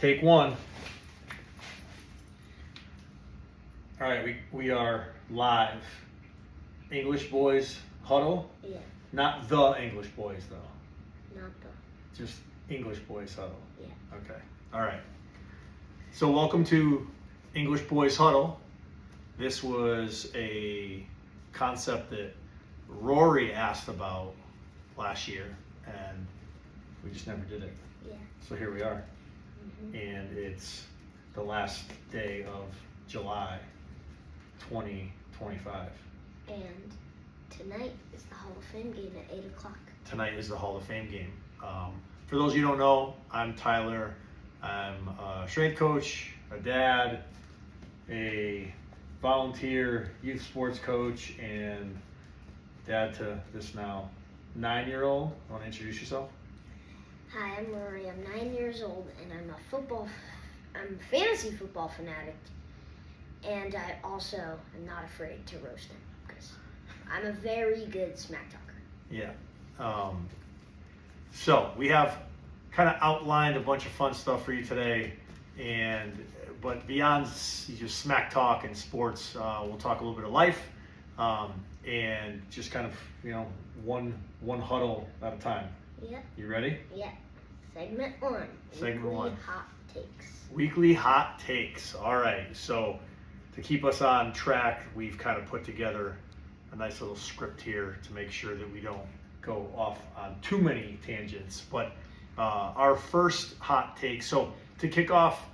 Take one. All right, we are live. English Boys Huddle? Yeah. Not the English Boys, though. Not the. Just English Boys Huddle. Yeah. Okay. All right. So welcome to English Boys Huddle. This was a concept that Rory asked about last year, and we just never did it. Yeah. So here we are. Mm-hmm. And it's the last day of July 2025. And tonight is the Hall of Fame game at 8 o'clock. Tonight is the Hall of Fame game. For those of you who don't know, I'm Tyler. I'm a strength coach, a dad, a volunteer youth sports coach, and dad to this now 9-year-old. Want to introduce yourself? Hi, I'm Rory. I'm 9 years old, and I'm a fantasy football fanatic. And I also am not afraid to roast him because I'm a very good smack talker. Yeah. So we have kind of outlined a bunch of fun stuff for you today, but beyond just smack talk and sports, we'll talk a little bit of life, and just kind of one huddle at a time. Yep. You ready? Yeah. Segment 1. Segment Weekly 1. Hot takes. Weekly hot takes. All right. So to keep us on track, we've kind of put together a nice little script here to make sure that we don't go off on too many tangents. But our first hot take. So to kick off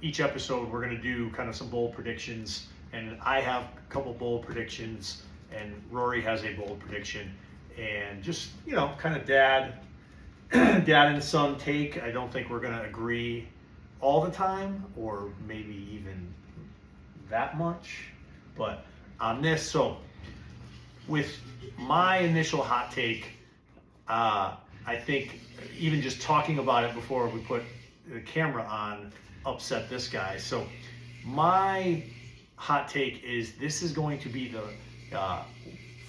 each episode, we're going to do kind of some bold predictions, and I have a couple bold predictions, and Rory has a bold prediction, and just kind of dad and son take. I don't think we're going to agree all the time, or maybe even that much, but on this. So with my initial hot take, I think even just talking about it before we put the camera on upset this guy. So my hot take is this is going to be the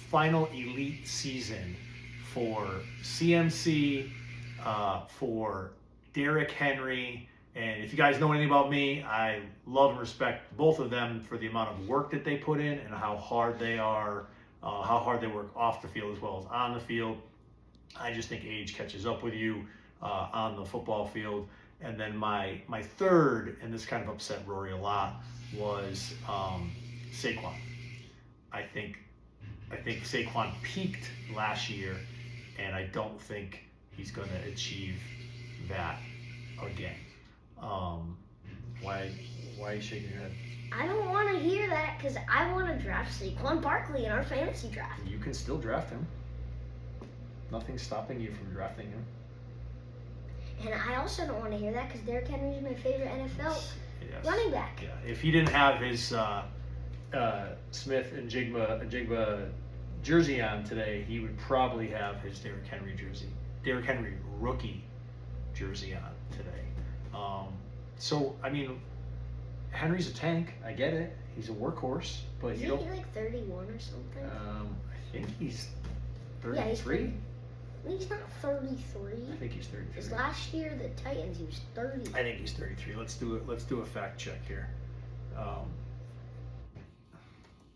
final elite season for CMC, for Derrick Henry. And if you guys know anything about me, I love and respect both of them for the amount of work that they put in and how hard they are, how hard they work off the field as well as on the field. I just think age catches up with you on the football field. And then my third, and this kind of upset Rory a lot, was Saquon. I think Saquon peaked last year, and I don't think he's going to achieve that again. Why are you shaking your head? I don't want to hear that because I want to draft Saquon Barkley in our fantasy draft. You can still draft him. Nothing's stopping you from drafting him. And I also don't want to hear that because Derrick Henry is my favorite NFL running back. Yeah. If he didn't have his Smith and Jigba jersey on today, he would probably have his Derrick Henry rookie jersey on today. So I mean, Henry's a tank. I get it. He's a workhorse, but Isn't he like 31 or something? I think he's 33. Yeah, he's not 33. I think he's 33. Because last year the Titans he was 30. I think he's 33. Let's do a fact check here.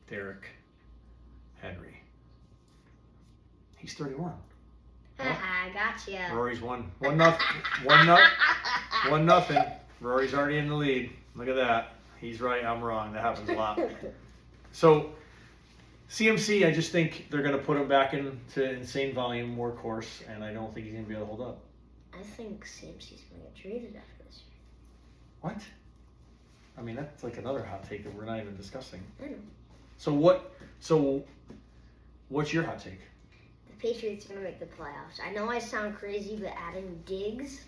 Derrick Henry. He's 31. Haha, gotcha. Rory's one nothing. Rory's already in the lead. Look at that. He's right. I'm wrong. That happens a lot. So CMC, I just think they're going to put him back into insane volume workhorse, and I don't think he's going to be able to hold up. I think CMC's going to get traded after this year. What? I mean, that's like another hot take that we're not even discussing. I know. So what's your hot take? The Patriots are going to make the playoffs. I know I sound crazy, but adding Diggs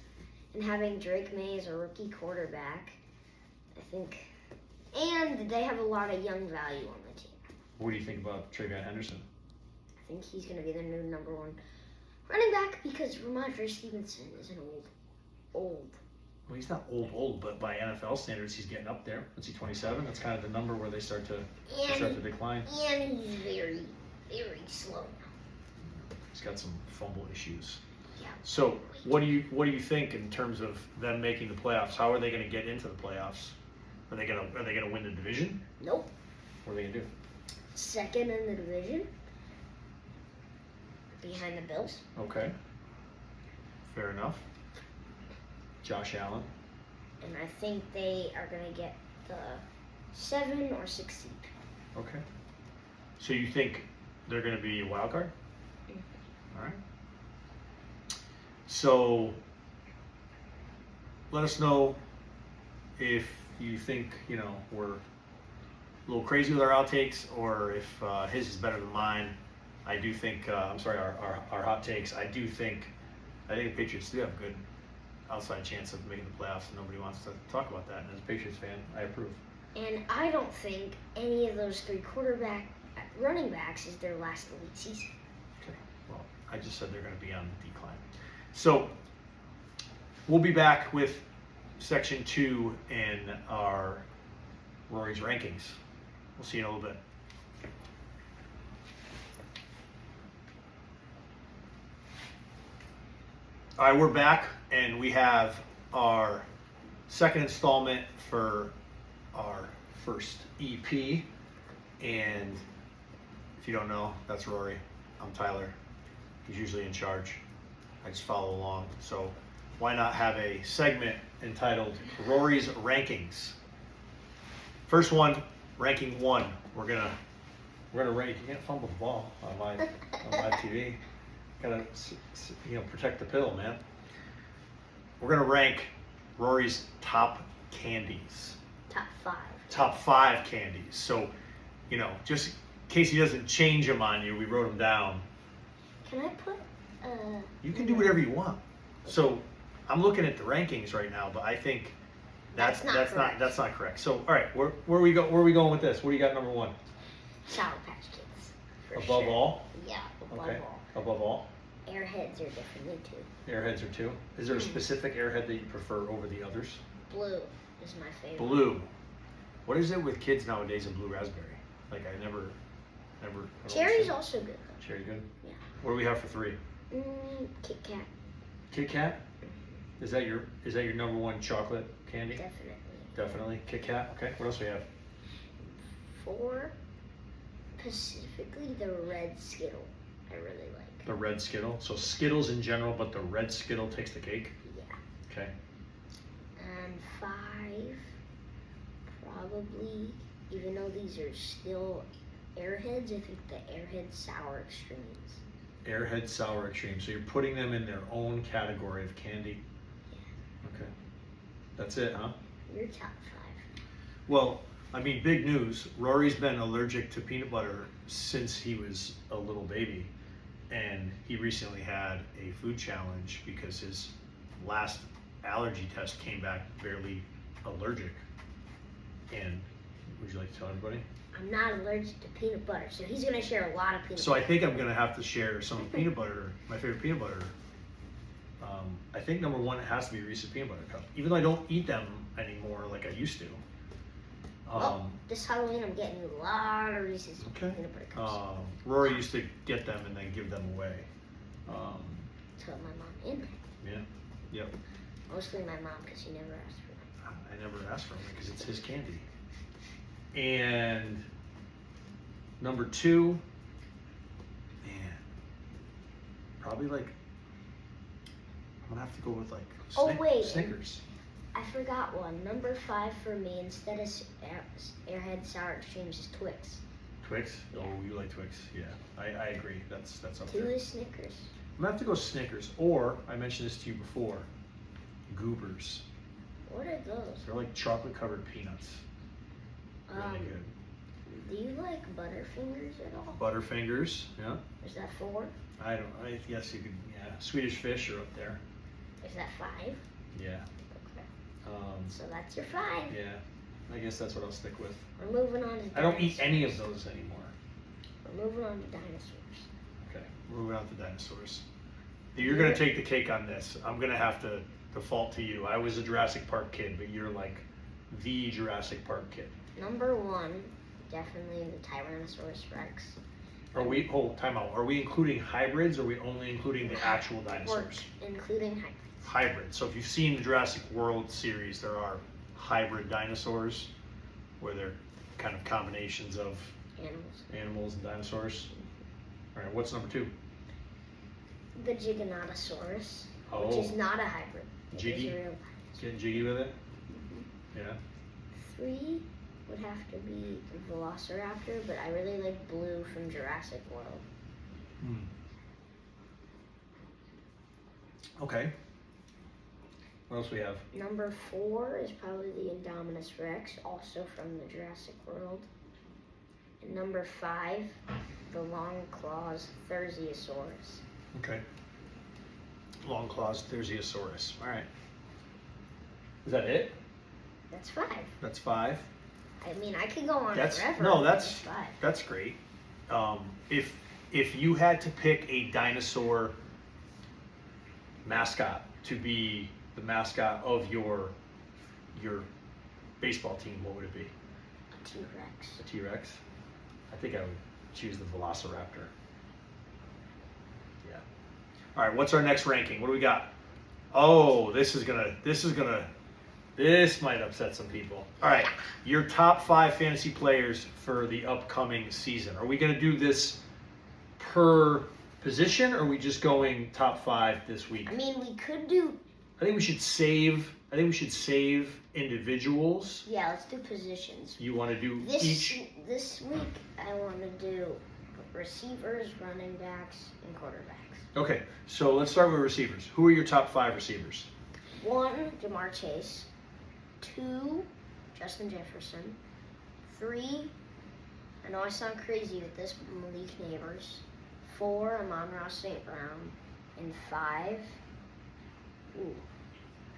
and having Drake May as a rookie quarterback, I think, and they have a lot of young value on the team. What do you think about Travion Henderson? I think he's going to be the new number 1 running back because Ramondre Stevenson is an old. Well, he's not old, but by NFL standards, he's getting up there. Is he 27? That's kind of the number where they start to decline. And he's very, very slow now. He's got some fumble issues. Yeah, So what do you think in terms of them making the playoffs? How are they going to get into the playoffs? Are they gonna win the division? Nope. What are they gonna do? Second in the division, behind the Bills. Okay. Fair enough. Josh Allen. And I think they are going to get the 7 or 6 seed. Okay. So you think they're going to be a wild card? All right. So let us know if you think, we're a little crazy with our outtakes, or if his is better than mine. I do think, our hot takes. I think the Patriots do have a good outside chance of making the playoffs, and nobody wants to talk about that. And as a Patriots fan, I approve. And I don't think any of those 3 running backs is their last elite season. Okay. Well, I just said they're going to be on the decline. So we'll be back with section 2 in our Rory's rankings. We'll see you in a little bit. All right, we're back, and we have our second installment for our first EP. And if you don't know, that's Rory. I'm Tyler. He's usually in charge. I just follow along. So why not have a segment entitled Rory's Rankings? First one, ranking 1. We're gonna rank. You can't fumble the ball on live TV. Gotta protect the pill, man. We're gonna rank Rory's top candies. Top 5 candies. So, just in case he doesn't change them on you, we wrote them down. Can I put? You can do whatever you want. So, I'm looking at the rankings right now, but I think that's not correct. So, all right, where are we going with this? What do you got number 1? Sour Patch Kids. Above sure. all? Yeah, above Okay. all. Above all? Airheads are definitely 2. Airheads are 2. Is there a specific airhead that you prefer over the others? Blue is my favorite. Blue. What is it with kids nowadays in blue raspberry? Like I never. Cherry's also good. Cherry good? Yeah. What do we have for 3? Kit Kat. Kit Kat? Is that your number 1 chocolate candy? Definitely. Definitely. Kit Kat. Okay. What else do we have? 4. Specifically the red Skittle. I really like. The red Skittle. So Skittles in general, but the red Skittle takes the cake? Yeah. Okay. And 5, probably, even though these are still Airheads, I think the Airhead Sour Extremes. Airhead Sour Extreme. So you're putting them in their own category of candy? Yeah. Okay. That's it, huh? Your top 5. Well, big news. Rory's been allergic to peanut butter since he was a little baby. And he recently had a food challenge because his last allergy test came back barely allergic. And would you like to tell everybody? I'm not allergic to peanut butter, so he's going to share a lot of peanut So butter. I think I'm going to have to share some peanut butter, my favorite peanut butter. I think number 1 has to be Reese's Peanut Butter Cup. Even though I don't eat them anymore like I used to. This Halloween I'm getting a lot of Reese's Peanut Butter Cups. Rory used to get them and then give them away. To my mom and dad. Yeah. Yep. Mostly my mom, because she never asked for them. I never asked for them because it's his candy. And number 2, man, probably like, I'm gonna have to go with like Snickers. I forgot one. Number 5 for me, instead of Airhead Sour Extremes, is Twix. Twix? Yeah. Oh, you like Twix? Yeah, I agree. That's up 2 there. is Snickers. I'm gonna have to go Snickers, or I mentioned this to you before, Goobers. What are those? They're like chocolate covered peanuts. Really good. Do you like Butterfingers at all? Butterfingers, yeah. Is that 4? Yes, you could. Yeah, Swedish Fish are up there. Is that 5? Yeah. Okay. So that's your 5. Yeah, I guess that's what I'll stick with. We're moving on to dinosaurs. I don't eat any of those anymore. We're moving on to dinosaurs. Okay, moving on to dinosaurs. You're gonna take the cake on this. I'm gonna have to default to you. I was a Jurassic Park kid, but you're like the Jurassic Park kid. Number 1, definitely the Tyrannosaurus Rex. Timeout. Are we including hybrids or are we only including the actual We're dinosaurs? including hybrids. Hybrid. So if you've seen the Jurassic World series, there are hybrid dinosaurs where they're kind of combinations of animals and dinosaurs. All right, what's number 2? The Giganotosaurus, Oh, which is not a hybrid. It Jiggy? is a real getting jiggy with it? Yeah. 3 would have to be the Velociraptor, but I really like Blue from Jurassic World. Okay. What else we have? Number 4 is probably the Indominus Rex, also from the Jurassic World. And number 5, the long claws Theriziosaurus. Okay. Long claws Theriziosaurus. All right. Is that it? That's 5. That's 5. I mean, I could go on That's forever. no. but That's 5. that's great. If you had to pick a dinosaur mascot to be the mascot of your baseball team, what would it be? A T-Rex. A T-Rex? I think I would choose the Velociraptor. Yeah. All right, what's our next ranking? What do we got? Oh, this might upset some people. All right, your top 5 fantasy players for the upcoming season. Are we going to do this per position, or are we just going top 5 this week? I mean, we could do. I think we should save individuals. Yeah, let's do positions. You want to do This each? this week, I want to do receivers, running backs, and quarterbacks. Okay, so let's start with receivers. Who are your top 5 receivers? 1, Jamar Chase. 2, Justin Jefferson. 3, I know I sound crazy with this, Malik Neighbors. 4, Amon-Ra St. Brown. And 5,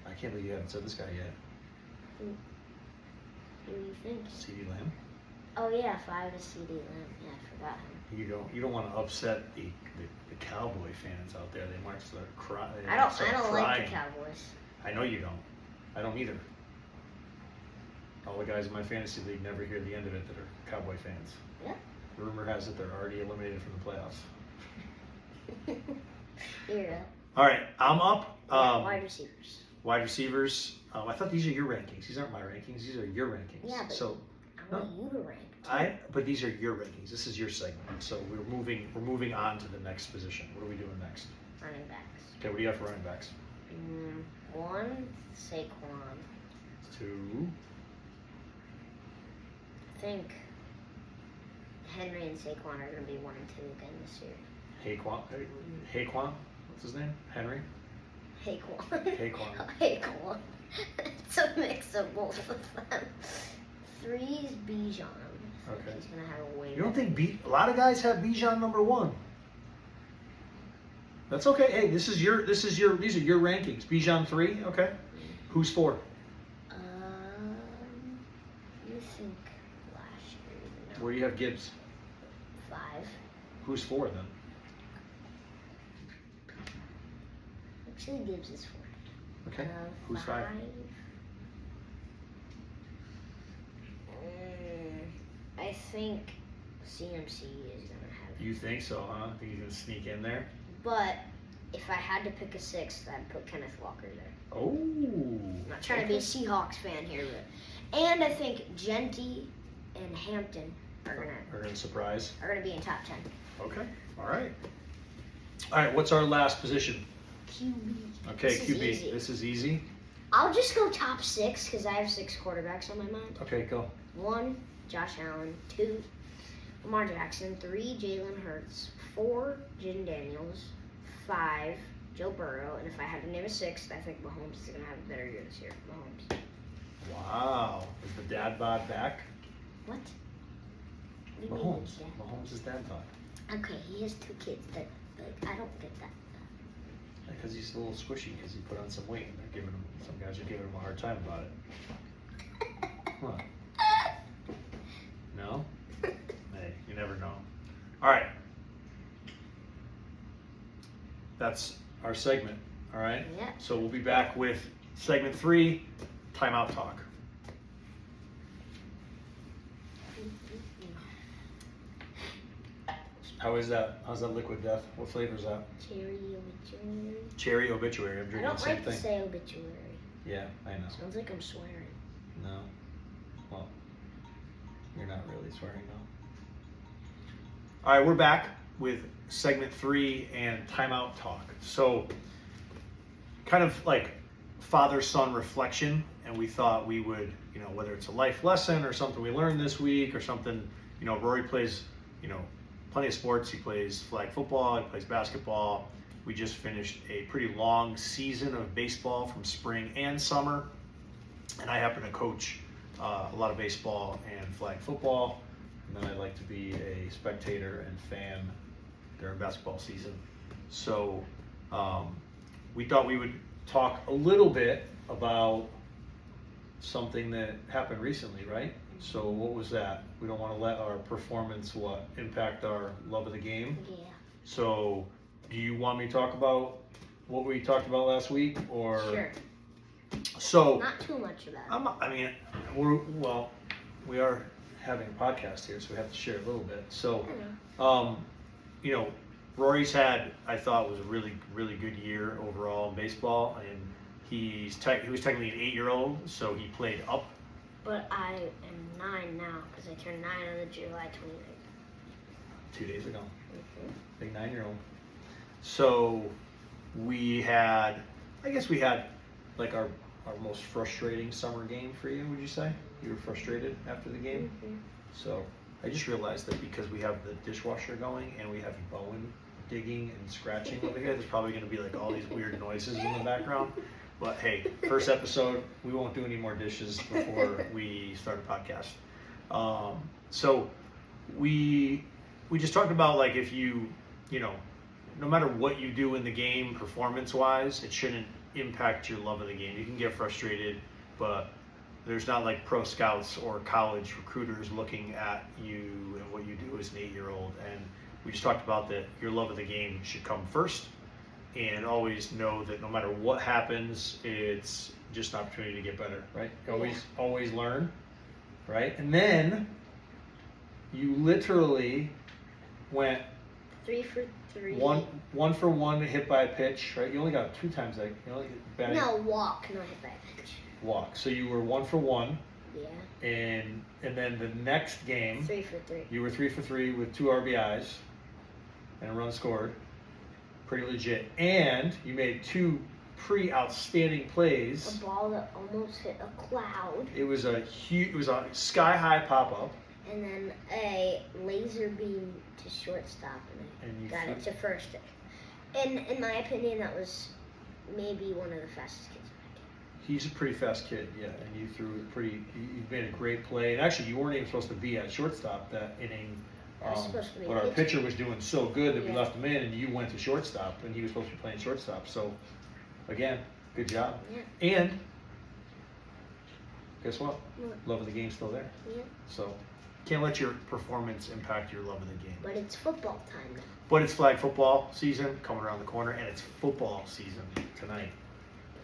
I can't believe you haven't said this guy yet. who do you think? CeeDee Lamb. Oh yeah, 5 is CeeDee Lamb. Yeah, I forgot him. You don't want to upset the Cowboy fans out there. They might start crying. I don't like the Cowboys. I know you don't. I don't either. All the guys in my fantasy league never hear the end of it that are Cowboy fans. Yeah. Rumor has it they're already eliminated from the playoffs. Yeah. All right, I'm up. Wide receivers. Wide receivers. I thought these are your rankings. These aren't my rankings. These are your rankings. Yeah, but so I want you to rank. but these are your rankings. This is your segment. So we're moving on to the next position. What are we doing next? Running backs. Okay, what do you have for running backs? 1, Saquon. 2. I think Henry and Saquon are going to be 1 and 2 again this year. Haquan? What's his name? Henry? Haquan. Haquan. It's a mix of both of them. 3 is Bijan. Okay. He's going to have a way. You don't think a lot of guys have Bijan number 1? That's okay. Hey, these are your rankings. Bijan 3, okay. Who's 4? Let me think. Last year. Where do you have Gibbs? 5. Who's 4 then? Actually, Gibbs is 4. Okay. Who's 5? I think CMC is going to have. You think so, huh? Think he's going to sneak in there? But if I had to pick a 6th, I'd put Kenneth Walker there. Oh. I'm not trying to be a Seahawks fan here, but. And I think Genty and Hampton are gonna surprise. Are gonna be in top 10. Okay. All right. All right. What's our last position? QB. Okay, QB. This is easy. I'll just go top 6 because I have 6 quarterbacks on my mind. Okay, go. 1, Josh Allen. 2, Lamar Jackson. 3, Jalen Hurts. 4, Jaden Daniels. 5, Joe Burrow. And if I had to name a 6th, I think Mahomes is going to have a better year this year. Mahomes. Wow. Is the dad bod back? What? What do you mean, Mahomes. Dad? Mahomes is dad bod. Okay, he has 2 kids. That I don't get that. Because he's a little squishy because he put on some weight and some guys are giving him a hard time about it. What? No? Hey, you never know. All right. That's our segment. All right? Yeah. So we'll be back with segment 3, Timeout Talk. How is that? How's that liquid death? What flavor is that? Cherry obituary. Cherry obituary. I'm I drinking don't the same like thing. to say obituary. Yeah, I know. Sounds like I'm swearing. No. Well, you're not really swearing, though. All right, we're back with segment 3 and Timeout Talk. So, kind of like father-son reflection, and we thought we would, whether it's a life lesson or something we learned this week or something, Rory plays, plenty of sports. He plays flag football, he plays basketball. We just finished a pretty long season of baseball from spring and summer, and I happen to coach a lot of baseball and flag football, and then I like to be a spectator and fan during basketball season. So we thought we would talk a little bit about something that happened recently, right? So what was that? We don't want to let our performance impact our love of the game. Yeah. So do you want me to talk about what we talked about last week, or? Sure. So Not too much about it. We are having a podcast here, so we have to share a little bit. So, I know. Rory's had, I thought, was a really, really good year overall in baseball, and he was technically an 8-year-old, so he played up. But I am 9 now because I turned 9 on the July 29th. 2 days ago. Mm-hmm. Big 9-year-old. So we had like our most frustrating summer game for you, would you say? You were frustrated after the game? Mm-hmm. So I just realized that because we have the dishwasher going and we have Bowen digging and scratching over here, there's probably going to be like all these weird noises in the background. But hey, first episode, we won't do any more dishes before we start a podcast. So we just talked about, like, if no matter what you do in the game performance-wise, it shouldn't impact your love of the game. You can get frustrated, but there's not like pro scouts or college recruiters looking at you and what you do as an 8-year-old. And we just talked about that your love of the game should come first, and always know that no matter what happens, it's just an opportunity to get better, right? Always learn, right? And then you literally went 3 for 3. One for one hit by a pitch, right? You only got 2 times that. No, walk, not hit by a pitch. Walk. So you were 1 for 1. Yeah. And then the next game, 3 for 3. you were 3 for 3 with 2 RBIs and a run scored. Pretty legit. And you made 2 pretty outstanding plays. A ball that almost hit a cloud. It was a sky high pop up. And then a laser beam to shortstop, and you got it to first. And in my opinion, that was maybe one of the fastest kids on my team. He's a pretty fast kid, yeah. And you threw you made a great play. And actually, you weren't even supposed to be at shortstop that inning. I was supposed to be but our pitcher was doing so good that we left him in, and you went to shortstop, and he was supposed to be playing shortstop. So, again, good job. Yeah. And guess what? Love of the game's still there. Yeah. So, can't let your performance impact your love of the game. But it's football time now. But it's flag football season coming around the corner, and it's football season tonight.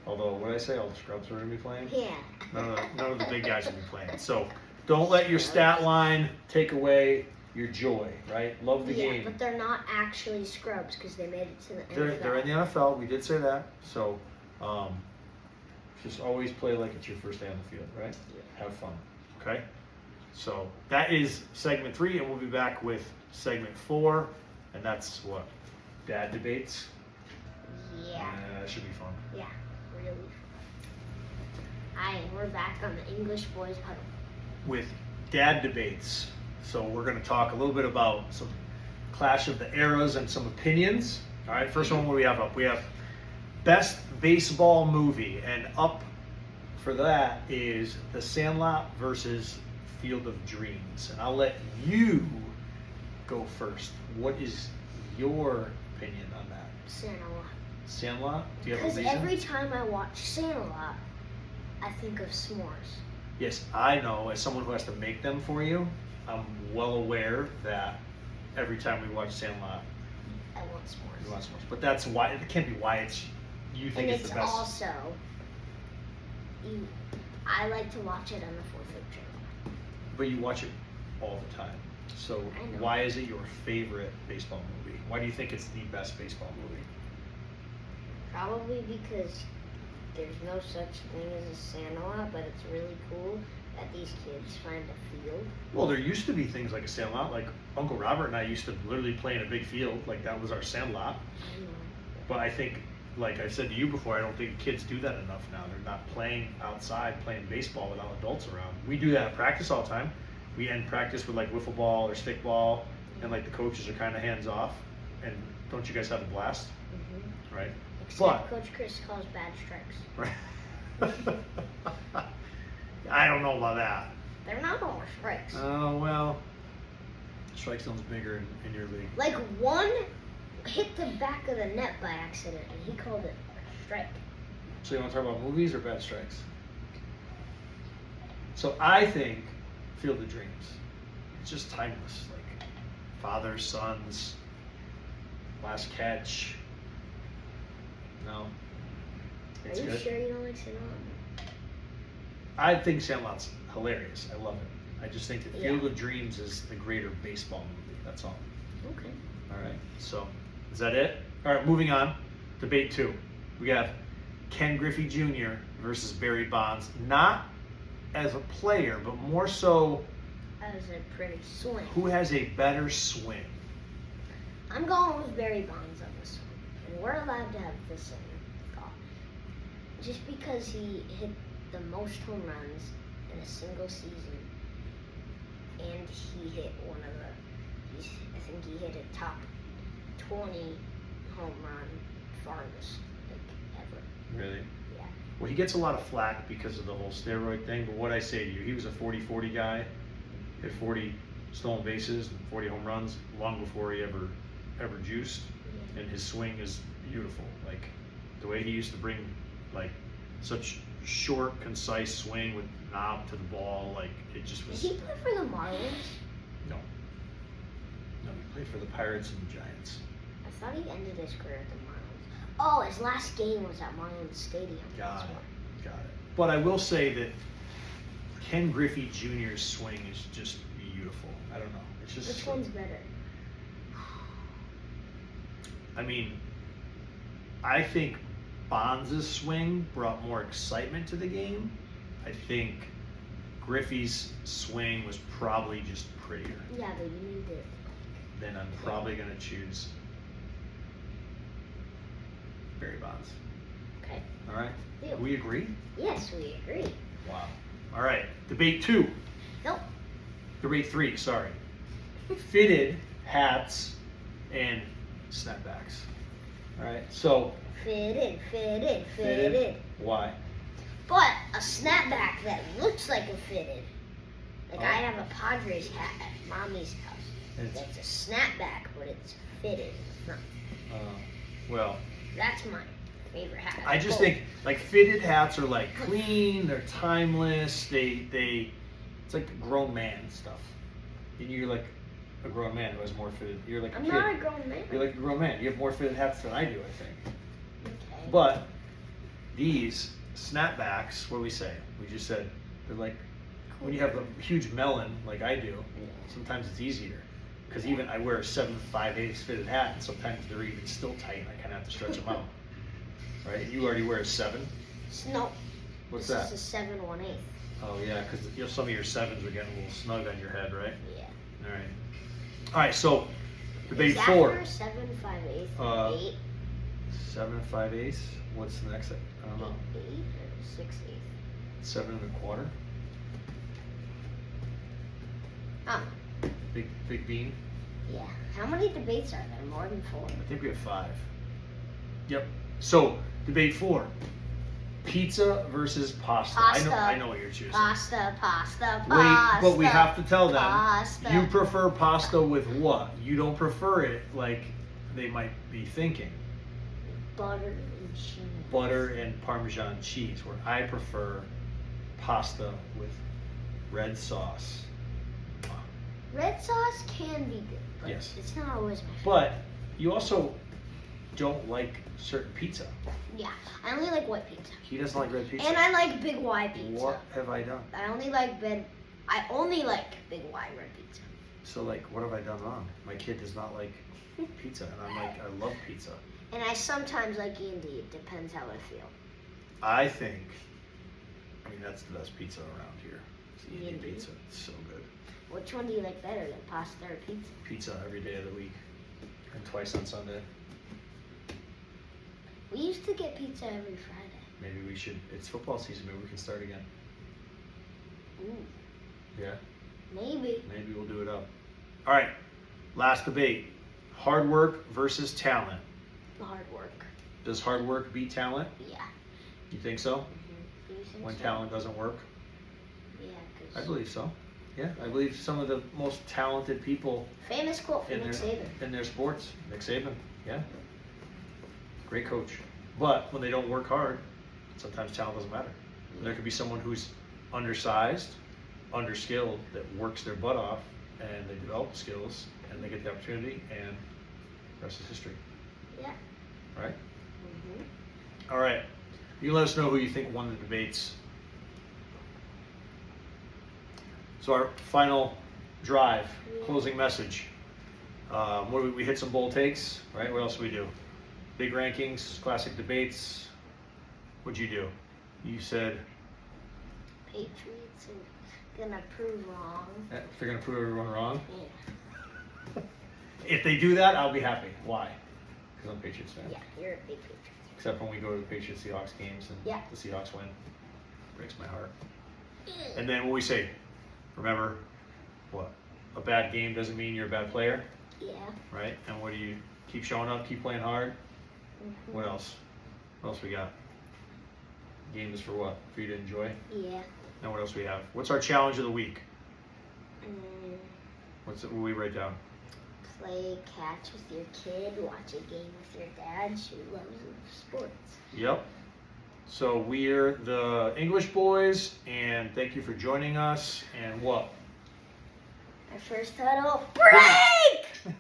Although, what did I say? All the scrubs are going to be playing? Yeah. None of the big guys will be playing. So, don't let your stat line take away your joy, right? Love the game. Yeah, but they're not actually scrubs because they made it to the NFL. They're in the NFL. We did say that. So, just always play like it's your first day on the field, right? Yeah. Have fun, okay? So that is segment 3, and we'll be back with segment 4, and that's what? Dad debates? Yeah. That should be fun. Yeah, really fun. Hi, and we're back on the English Boys Huddle. With dad debates. So we're going to talk a little bit about some clash of the eras and some opinions. All right, first one, what do we have up? We have best baseball movie, and up for that is The Sandlot versus Field of Dreams. And I'll let you go first. What is your opinion on that? Sandlot. Sandlot? Do you have a Because reason? every time I watch Sandlot, I think of s'mores. Yes, I know. As someone who has to make them for you, I'm well aware that every time we watch Sandlot, I want s'mores. you want s'mores. But that's why it can't be why you think And it's the best. also, I like to watch it on the 4th of July. But you watch it all the time. So I know. why is it your favorite baseball movie? Why do you think it's the best baseball movie? Probably because there's no such thing as a sandlot, but it's really cool that these kids find a field. Well, there used to be things like a sandlot. Like Uncle Robert and I used to literally play in a big field. Like that was our sandlot. I know. But I think, like I said to you before, I don't think kids do that enough now. They're not playing outside, playing baseball without adults around. We do that at practice all the time. We end practice with like wiffle ball or stick ball, and like the coaches are kind of hands off. And don't you guys have a blast? Mm-hmm. Right? Except Coach Chris calls bad strikes. Right. I don't know about that. They're not all strikes. Oh, well, strike zone's bigger in your league. Like one hit the back of the net by accident, and he called it a strike. So you want to talk about movies or bad strikes? So I think Field of Dreams. It's just timeless. Like father, sons, last catch. No. It's Are you good. sure you don't like Sandlot? I think Sandlot's hilarious. I love it. I just think that Field Yeah. of Dreams is the greater baseball movie. That's all. Okay. All right. So is that it? All right. Moving on. Debate 2. We have Ken Griffey Jr. versus Barry Bonds. Not as a player, but more so That was a pretty swing. who has a better swing. I'm going with Barry Bonds on this one. And we're allowed to have the same thought. Just because he hit the most home runs in a single season, and he hit one of the, I think he hit a top 20 home run farthest, like, ever. Really? Yeah. Well, he gets a lot of flack because of the whole steroid thing, but what I say to you, he was a 40-40 guy, hit 40 stolen bases and 40 home runs long before he ever juiced, and his swing is beautiful. Like, the way he used to bring, like, such short, concise swing with knob to the ball, like, it just Did was... he play for the Marlins? No. No, he played for the Pirates and the Giants. I thought he ended his career at the Marlins. Oh, his last game was at Marlins Stadium. Got That's it. why. Got it. But I will say that Ken Griffey Jr.'s swing is just beautiful. I don't know. It's just... Which one's better? I mean, I think Bonds' swing brought more excitement to the game. I think Griffey's swing was probably just prettier. Yeah, but you need to. Then I'm probably going to choose Barry Bonds. Okay. All right? Deal. We agree? Yes, we agree. Wow. All right. Debate 2. Nope. Debate 3, sorry. Fitted hats and snapbacks. All right. So, Fitted. why? But a snapback that looks like a fitted. Like Oh. I have a Padres hat at mommy's house. It's- That's a snapback, but it's fitted in the front. Well, That's my favorite hat. I just Oh, think like fitted hats are like clean, they're timeless, it's like grown man stuff. And you're like a grown man who has more fitted. You're like a I'm kid. not a grown man. You're like a grown man. You have more fitted hats than I do, I think. Okay. But these snapbacks, what do we say? We just said they're like when you have a huge melon like I do. Yeah. Sometimes it's easier because even I wear a 7 5/8 fitted hat, and sometimes they're even still tight. And I kind of have to stretch them out. Right? And you already wear a 7. No. What's this that? is a 7 1/8. Oh yeah, because some of your 7s are getting a little snug on your head, right? Yeah. All right. All right. So debate Is that 4. for 7 5/8 Uh, 8? 7 5/8. What's the next? I don't know. 8 or 6 8? 7 1/4. Oh. Big bean. Yeah. How many debates are there? More than 4? I think we have 5. Yep. So debate 4. Pizza versus pasta. Pasta. I know what you're choosing. Pasta. Wait, but we have to tell them. Pasta. You prefer pasta with what? You don't prefer it like they might be thinking. Butter and cheese. Butter and Parmesan cheese, where I prefer pasta with red sauce. Red sauce can be good, but Yes. it's not always my favorite. But you also don't like certain pizza. Yeah, I only like white pizza. He doesn't like red pizza. And I like big Y pizza. What have I done? I only like I only like big wide red pizza. So, like, what have I done wrong? My kid does not like pizza, and I'm like, I love pizza. And I sometimes like E&D. It depends how I feel. I think, that's the best pizza around here. It's E&D? pizza. It's so good. Which one do you like better, the pasta or pizza? Pizza every day of the week, and twice on Sunday. We used to get pizza every Friday. Maybe we should. It's football season. Maybe we can start again. Ooh, Yeah. maybe. Maybe we'll do it up. All right. Last debate: hard work versus talent. Hard work. Does hard work beat talent? Yeah. You think so? Mm-hmm. Do you think When so? talent doesn't work? Yeah, I 'cause believe so. Yeah, I believe some of the most talented people famous quote from in Nick their Saban. in their sports. Nick Saban. Yeah. Great coach. But when they don't work hard, sometimes talent doesn't matter. There could be someone who's undersized, underskilled, that works their butt off, and they develop the skills, and they get the opportunity, and the rest is history. Yeah. Right? Mm-hmm. All right. You let us know who you think won the debates. So our final drive, closing message. We hit some bold takes, right? What else do we do? Big rankings, classic debates. What'd you do? You said Patriots are gonna prove wrong. if they're gonna prove everyone wrong. Yeah. If they do that, I'll be happy. Why? Because I'm a Patriots fan. Yeah, you're a big Patriots. Except when we go to the Patriots Seahawks games and Yeah. the Seahawks win. Breaks my heart. And then what we say, remember, what? A bad game doesn't mean you're a bad player, Yeah. right? And what do you keep showing up, keep playing hard? Mm-hmm. What else? What else we got? Game is for what? For you to enjoy? Yeah. And what else we have? What's our challenge of the week? Mm, What we write down? play catch with your kid, watch a game with your dad. She loves sports. Yep. So we're the English Boys, and thank you for joining us. And what? Our first huddle, break!